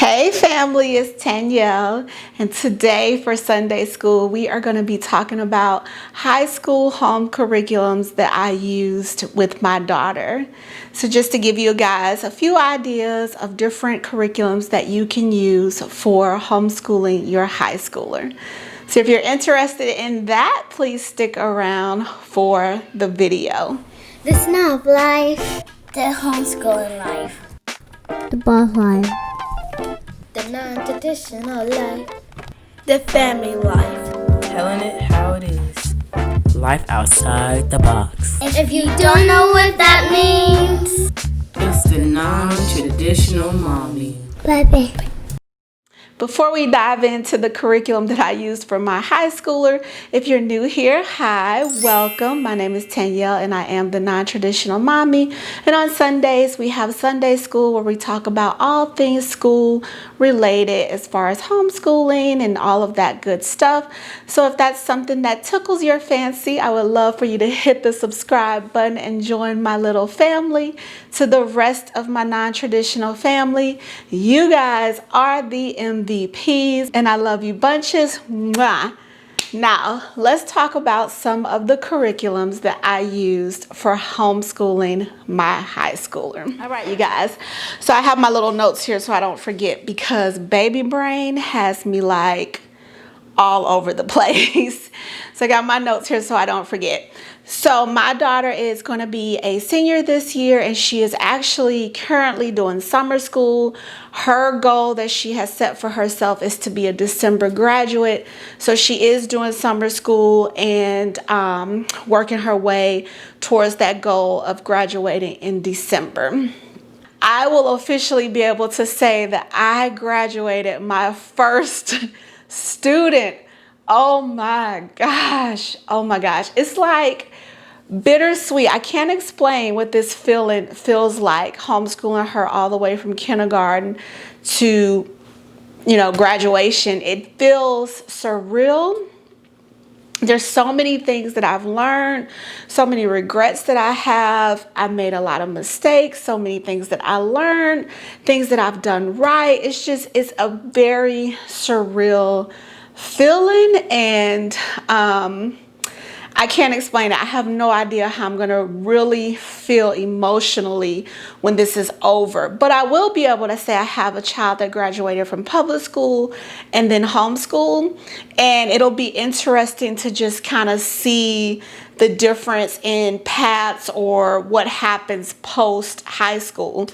Hey family, it's Danielle, and today for Sunday school we are going to be talking about high school home curriculums that I used with my daughter. So just to give you guys a few ideas of different curriculums that you can use for homeschooling your high schooler. So if you're interested in that, please stick around for the video. The snob life, the homeschooling life, the boss life, the non-traditional life, the family life, telling it how it is, life outside the box. And if you don't know what that means, it's the non-traditional mommy. Baby. Before we dive into the curriculum that I used for my high schooler, if you're new here, hi, welcome. My name is Danielle and I am the non-traditional mommy. And on Sundays, we have Sunday school where we talk about all things school related as far as homeschooling and all of that good stuff. So if that's something that tickles your fancy, I would love for you to hit the subscribe button and join my little family. To the rest of my non-traditional family, you guys are the MVPs and I love you bunches. Mwah. Now, let's talk about some of the curriculums that I used for homeschooling my high schooler. All right, you guys. So I have my little notes here so I don't forget because baby brain has me like all over the place. So I got my notes here so I don't forget. So my daughter is going to be a senior this year and she is actually currently doing summer school. Her goal that she has set for herself is to be a December graduate. So she is doing summer school and working her way towards that goal of graduating in December. I will officially be able to say that I graduated my first student. Oh my gosh. Oh my gosh. It's like bittersweet. I can't explain what this feeling feels like, homeschooling her all the way from kindergarten to, graduation. It feels surreal. There's so many things that I've learned, so many regrets that I have. I made a lot of mistakes, so many things that I learned, things that I've done right. It's a very surreal feeling and I can't explain it. I have no idea how I'm going to really feel emotionally when this is over. But I will be able to say I have a child that graduated from public school and then homeschool. And it'll be interesting to just kind of see the difference in paths or what happens post high school.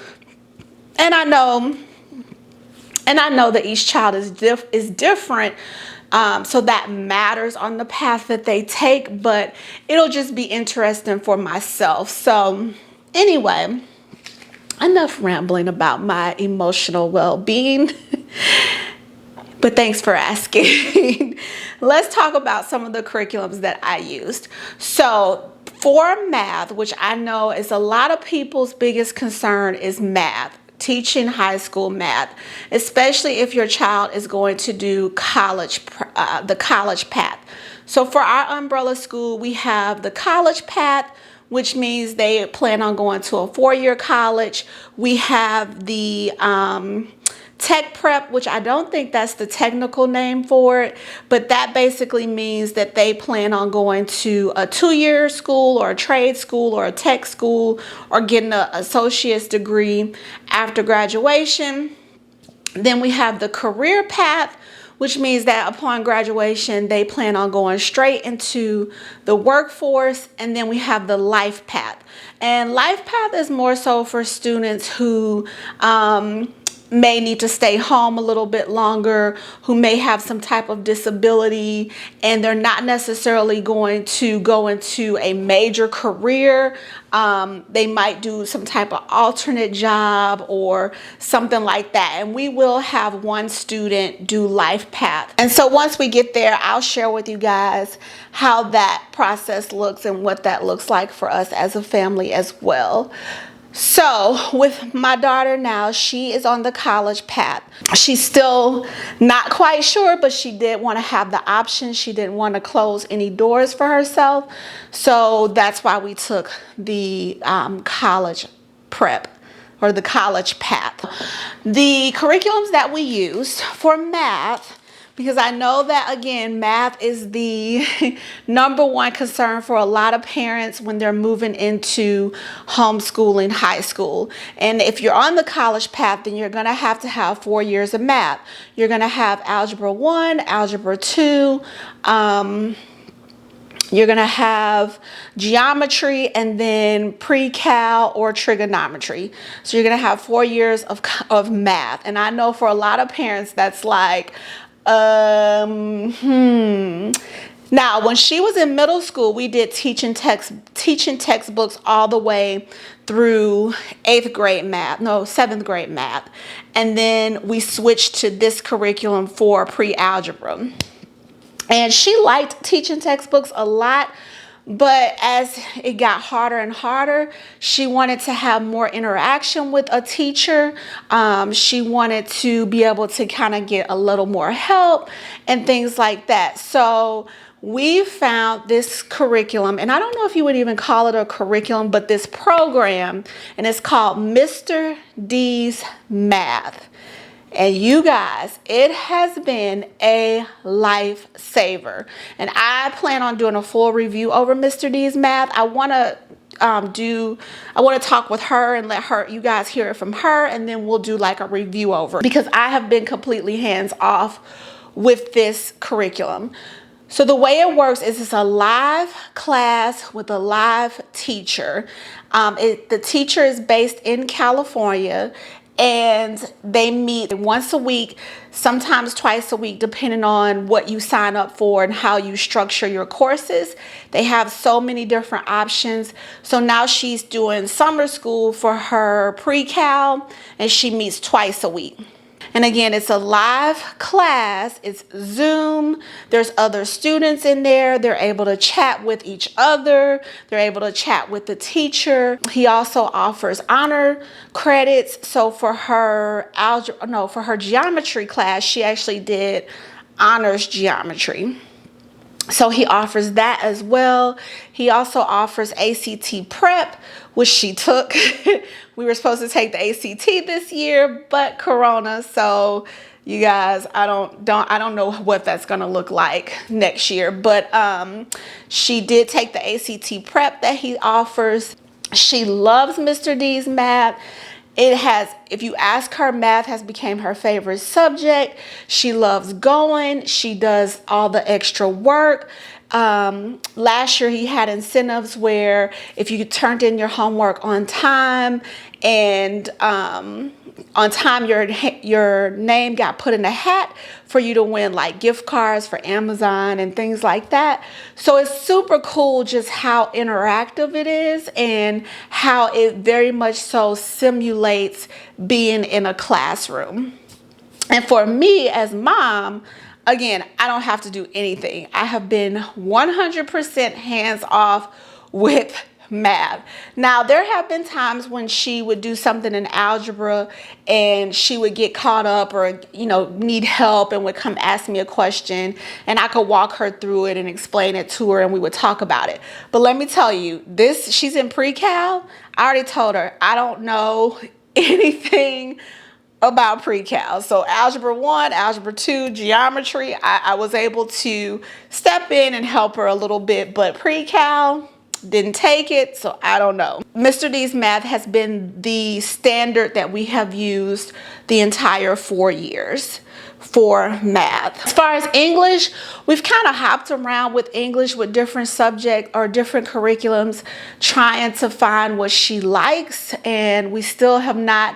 And I know that each child is different. So that matters on the path that they take, but it'll just be interesting for myself. So anyway, enough rambling about my emotional well-being, but thanks for asking. Let's talk about some of the curriculums that I used. So for math, which I know is a lot of people's biggest concern is math. Teaching high school math, especially if your child is going to do college, the college path. So for our umbrella school, we have the college path, which means they plan on going to a 4-year college. We have the tech prep, which I don't think that's the technical name for it, but that basically means that they plan on going to a 2-year school or a trade school or a tech school or getting an associate's degree after graduation. Then we have the career path, which means that upon graduation, they plan on going straight into the workforce. And then we have the life path. And life path is more so for students who may need to stay home a little bit longer, who may have some type of disability, and they're not necessarily going to go into a major career. They might do some type of alternate job or something like that. And we will have one student do life path. And so once we get there, I'll share with you guys how that process looks and what that looks like for us as a family as well. So with my daughter now, she is on the college path. She's still not quite sure, but she did want to have the option. She didn't want to close any doors for herself. So that's why we took the college prep or the college path. The curriculums that we use for math, because I know that, again, math is the number one concern for a lot of parents when they're moving into homeschooling high school. And if you're on the college path, then you're going to have 4 years of math. You're going to have Algebra 1, Algebra 2, you're going to have geometry, and then pre-cal or trigonometry. So you're going to have 4 years of math. And I know for a lot of parents, that's like, Now, when she was in middle school, we did teaching textbooks all the way through 7th grade math. And then we switched to this curriculum for pre-algebra. And she liked teaching textbooks a lot, but as it got harder and harder, she wanted to have more interaction with a teacher. She wanted to be able to kind of get a little more help and things like that. So we found this curriculum, and I don't know if you would even call it a curriculum, but this program, and it's called Mr. D's Math. And you guys, it has been a lifesaver. And I plan on doing a full review over Mr. D's Math. I want to talk with her and let you guys hear it from her, and then we'll do like a review over it, because I have been completely hands off with this curriculum. So the way it works is it's a live class with a live teacher. The teacher is based in California, and they meet once a week, sometimes twice a week, depending on what you sign up for and how you structure your courses. They have so many different options. So now she's doing summer school for her pre-cal, and she meets twice a week. And again, it's a live class. It's Zoom. There's other students in there. They're able to chat with each other. They're able to chat with the teacher. He also offers honor credits. So for her geometry class, she actually did honors geometry. So he offers that as well. He also offers ACT prep, which she took. We were supposed to take the ACT this year, but Corona. So you guys, I don't know what that's gonna look like next year. But she did take the ACT prep that he offers. She loves Mr. D's Math. If you ask her, math has become her favorite subject. She loves going. She does all the extra work. Last year he had incentives where if you turned in your homework on time and on time your name got put in a hat for you to win like gift cards for Amazon and things like that. So it's super cool just how interactive it is and how it very much so simulates being in a classroom. And for me as mom, again, I don't have to do anything. I have been 100% hands off with math. Now, there have been times when she would do something in algebra and she would get caught up or, need help and would come ask me a question, and I could walk her through it and explain it to her and we would talk about it. But let me tell you, she's in pre-cal. I already told her I don't know anything about pre-cal. So algebra 1, algebra 2, geometry, I was able to step in and help her a little bit, but pre-cal, didn't take it, so I don't know. Mr. D's Math has been the standard that we have used the entire 4 years for math. As far as English, we've kind of hopped around with English with different subjects or different curriculums, trying to find what she likes, and we still have not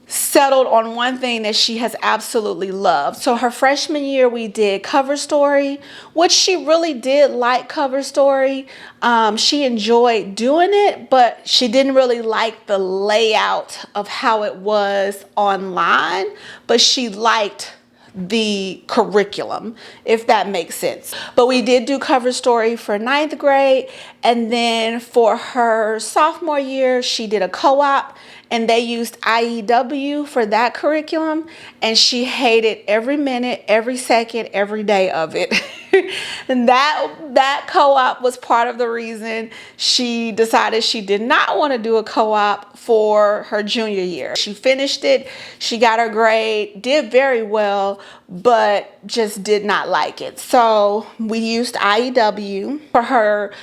settled on one thing that she has absolutely loved. So her freshman year, we did cover story, which she really did like cover story. She enjoyed doing it, but she didn't really like the layout of how it was online, but she liked the curriculum, if that makes sense. But we did do cover story for 9th grade, and then for her sophomore year, she did a co-op, and they used IEW for that curriculum, and she hated every minute, every second, every day of it. And that co-op was part of the reason she decided she did not want to do a co-op for her junior year. She finished it, she got her grade, did very well, but just did not like it. So we used IEW. For her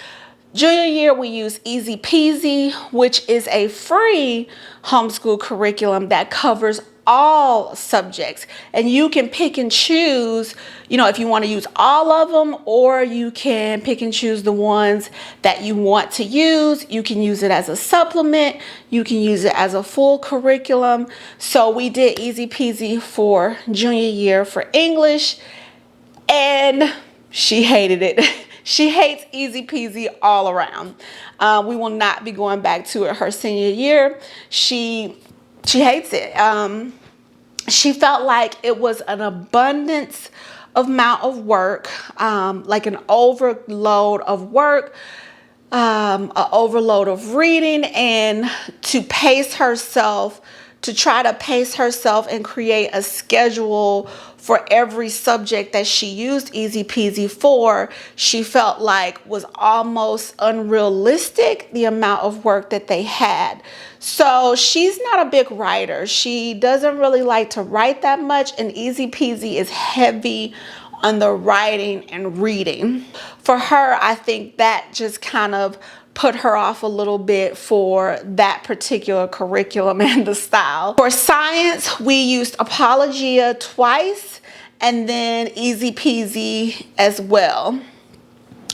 junior year, we used Easy Peasy, which is a free homeschool curriculum that covers all subjects, and you can pick and choose, if you want to use all of them, or you can pick and choose the ones that you want to use. You can use it as a supplement, you can use it as a full curriculum. So we did Easy Peasy for junior year for English, and she hated it. She hates Easy Peasy all around. We will not be going back to it her senior year. She hates it. She felt like it was an abundance amount of work, like an overload of work, an overload of reading, and to try to pace herself and create a schedule for every subject that she used Easy Peasy for, she felt like was almost unrealistic, the amount of work that they had. So she's not a big writer. She doesn't really like to write that much, and Easy Peasy is heavy on the writing and reading. For her, I think that just kind of put her off a little bit for that particular curriculum and the style. For science, we used Apologia twice and then Easy Peasy as well.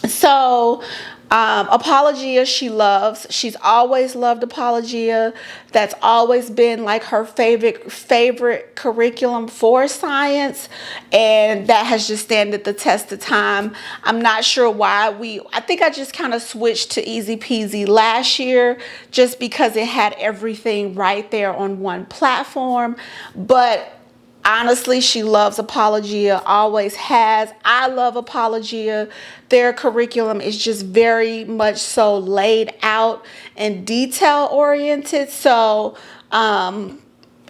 So Apologia she loves. She's always loved Apologia. That's always been like her favorite curriculum for science, and that has just stood the test of time. I'm not sure why I think I just kind of switched to Easy Peasy last year just because it had everything right there on one platform. But honestly, she loves Apologia, always has. I love Apologia. Their curriculum is just very much so laid out and detail oriented. So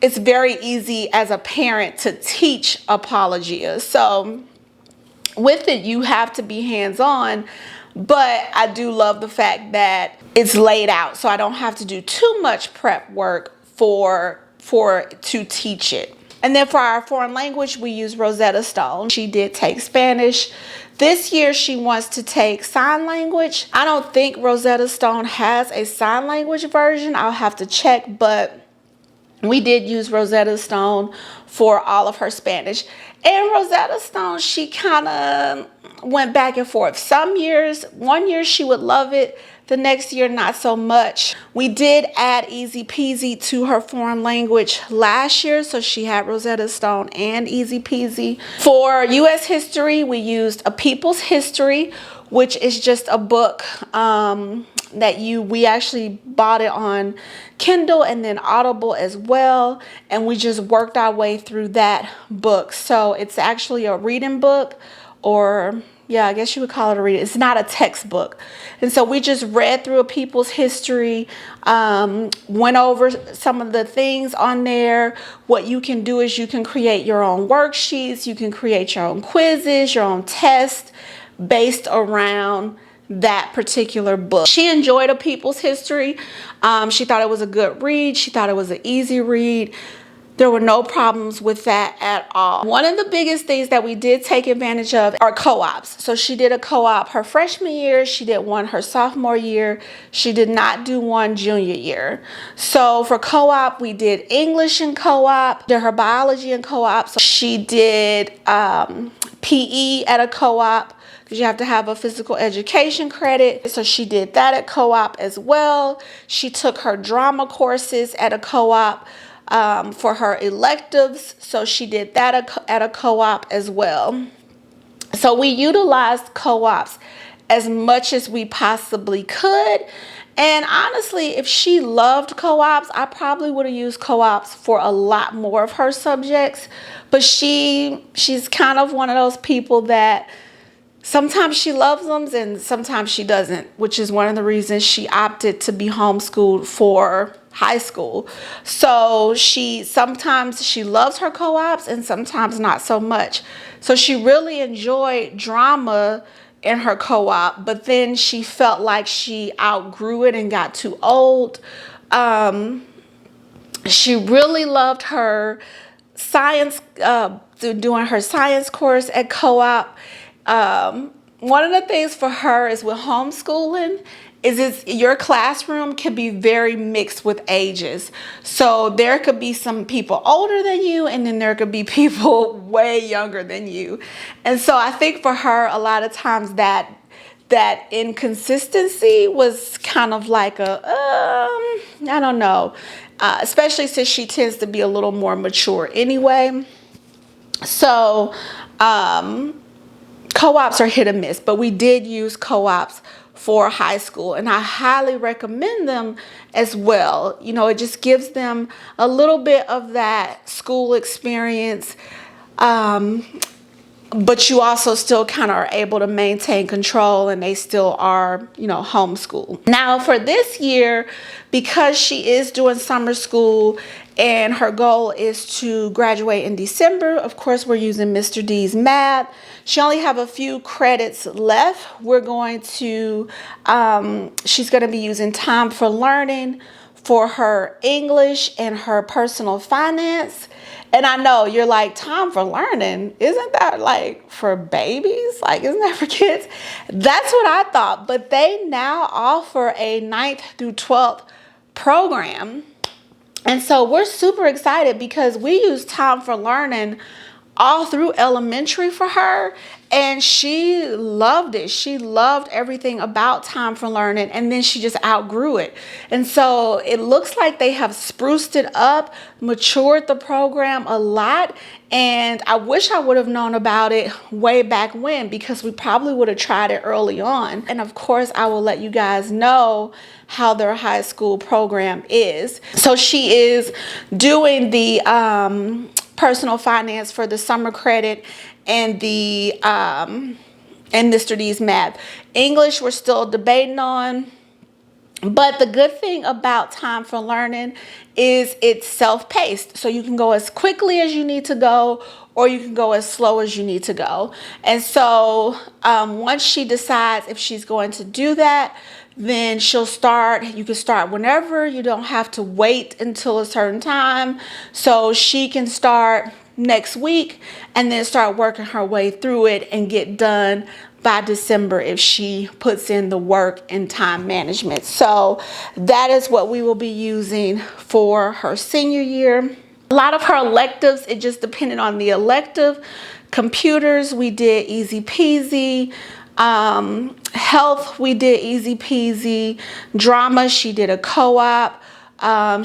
it's very easy as a parent to teach Apologia. So with it, you have to be hands-on. But I do love the fact that it's laid out, so I don't have to do too much prep work to teach it. And then for our foreign language, we use Rosetta Stone. She did take Spanish. This year, she wants to take sign language. I don't think Rosetta Stone has a sign language version. I'll have to check, but we did use Rosetta Stone for all of her Spanish. And Rosetta Stone, she kind of went back and forth. One year she would love it. The next year, not so much. We did add Easy Peasy to her foreign language last year, so she had Rosetta Stone and Easy Peasy. For U.S. history, we used A People's History, which is just a book we actually bought it on Kindle and then Audible as well, and we just worked our way through that book. So it's actually a reading book, or yeah, I guess you would call it a reading. It's not a textbook. And so we just read through A People's History, went over some of the things on there. What you can do is you can create your own worksheets. You can create your own quizzes, your own tests based around that particular book. She enjoyed A People's History. She thought it was a good read. She thought it was an easy read. There were no problems with that at all. One of the biggest things that we did take advantage of are co-ops. So she did a co-op her freshman year. She did one her sophomore year. She did not do one junior year. So for co-op, we did English in co-op, did her biology in co-op. So she did PE at a co-op, because you have to have a physical education credit. So she did that at co-op as well. She took her drama courses at a co-op for her electives. So she did that at a co-op as well. So we utilized co-ops as much as we possibly could. And honestly, if she loved co-ops, I probably would have used co-ops for a lot more of her subjects. But she's kind of one of those people that sometimes she loves them and sometimes she doesn't, which is one of the reasons she opted to be homeschooled for high school. So sometimes she loves her co-ops and sometimes not so much. So she really enjoyed drama in her co-op, but then she felt like she outgrew it and got too old. She really loved her science, doing her science course at co-op. One of the things for her is with homeschooling is your classroom can be very mixed with ages. So there could be some people older than you, and then there could be people way younger than you. And so I think for her, a lot of times that inconsistency was kind of like I don't know, especially since she tends to be a little more mature anyway. So co-ops are hit or miss, but we did use co-ops for high school, and I highly recommend them as well. You know, it just gives them a little bit of that school experience, but you also still kind of are able to maintain control, and they still are, you know, homeschool. Now for this year, because she is doing summer school and her goal is to graduate in December, of course we're using Mr. D's math. She only have a few credits left. We're going to, she's going to be using time for learning for her English and her personal finance. And I know you're like, time for learning, isn't that like for babies? Like, isn't that for kids? That's what I thought. But they now offer a 9th through 12th program. And so we're super excited because we use time for learning all through elementary for her, and she loved it. She loved everything about time for learning, and then she just outgrew it. And so it looks like they have spruced it up, matured the program a lot, and I wish I would have known about it way back when, because we probably would have tried it early on. And of course I will let you guys know how their high school program is. So she is doing the personal finance for the summer credit and the and Mr. D's math. English we're still debating on, but the good thing about time for learning is it's self-paced. So you can go as quickly as you need to go, or you can go as slow as you need to go. And so once she decides if she's going to do that, then she'll start. You can start whenever. You don't have to wait until a certain time. So she can start next week and then start working her way through it and get done by December if she puts in the work and time management. So that is what we will be using for her senior year. A lot of her electives, it just depended on the elective. Computers, we did easy peasy. Health, we did easy peasy. Drama, she did a co-op.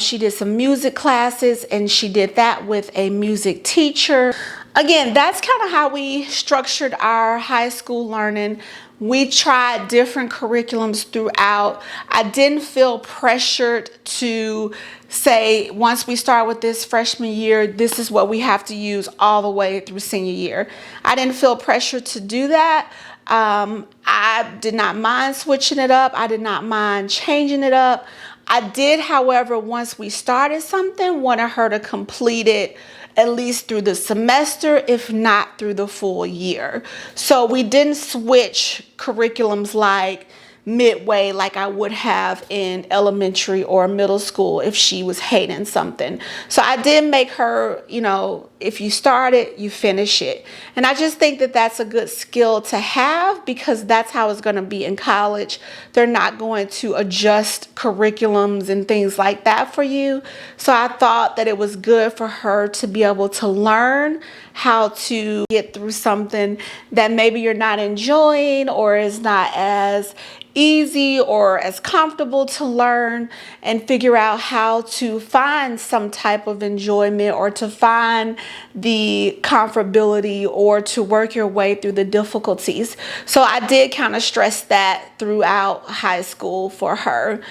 She did some music classes, and she did that with a music teacher. Again, that's kind of how we structured our high school learning. We tried different curriculums throughout. I didn't feel pressured to say, once we start with this freshman year, this is what we have to use all the way through senior year. I didn't feel pressured to do that. I did not mind switching it up. I did not mind changing it up. I did, however, once we started something, wanted her to complete it at least through the semester, if not through the full year. So we didn't switch curriculums like midway like I would have in elementary or middle school if she was hating something. So I did make her, you know, if you start it, you finish it. And I just think that that's a good skill to have, because that's how it's going to be in college. They're not going to adjust curriculums and things like that for you. So I thought that it was good for her to be able to learn how to get through something that maybe you're not enjoying or is not as easy or as comfortable to learn, and figure out how to find some type of enjoyment or to find the comfortability or to work your way through the difficulties. So I did kind of stress that throughout high school for her.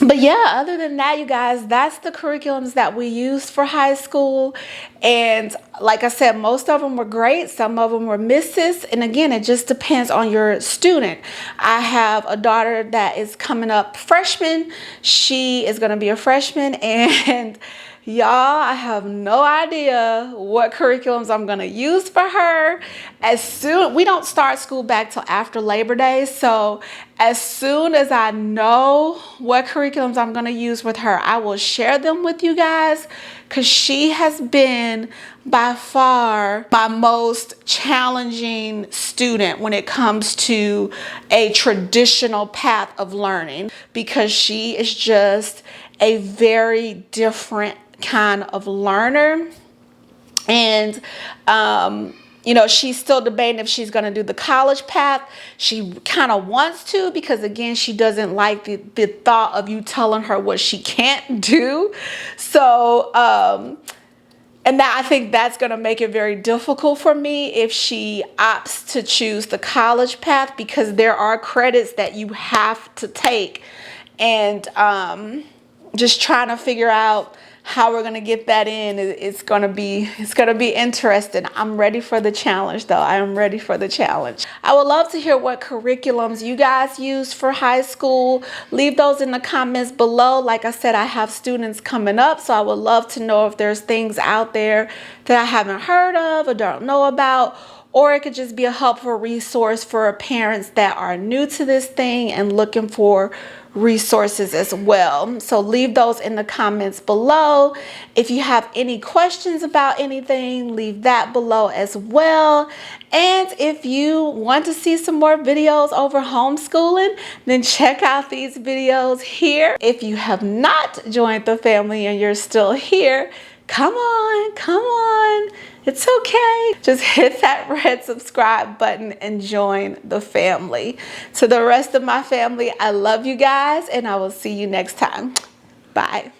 But yeah, other than that, you guys, that's the curriculums that we used for high school. And like I said, most of them were great. Some of them were misses. And again, it just depends on your student. I have a daughter that is coming up freshman. She is going to be a freshman, and y'all, I have no idea what curriculums I'm going to use for her. We don't start school back till after Labor Day. So as soon as I know what curriculums I'm going to use with her, I will share them with you guys, because she has been by far my most challenging student when it comes to a traditional path of learning, because she is just a very different kind of learner. And she's still debating if she's going to do the college path. She kind of wants to, because again, she doesn't like the thought of you telling her what she can't do. So and I think that's going to make it very difficult for me if she opts to choose the college path, because there are credits that you have to take. And just trying to figure out how we're going to get that in, it's going to be interesting. I'm ready for the challenge, though. I am ready for the challenge. I would love to hear what curriculums you guys use for high school. Leave those in the comments below. Like I said, I have students coming up, so I would love to know if there's things out there that I haven't heard of or don't know about. Or it could just be a helpful resource for parents that are new to this thing and looking for resources as well. So leave those in the comments below. If you have any questions about anything, leave that below as well. And if you want to see some more videos over homeschooling, then check out these videos here. If you have not joined the family and you're still here, come on. It's okay. Just hit that red subscribe button and join the family. To the rest of my family, I love you guys, and I will see you next time. Bye.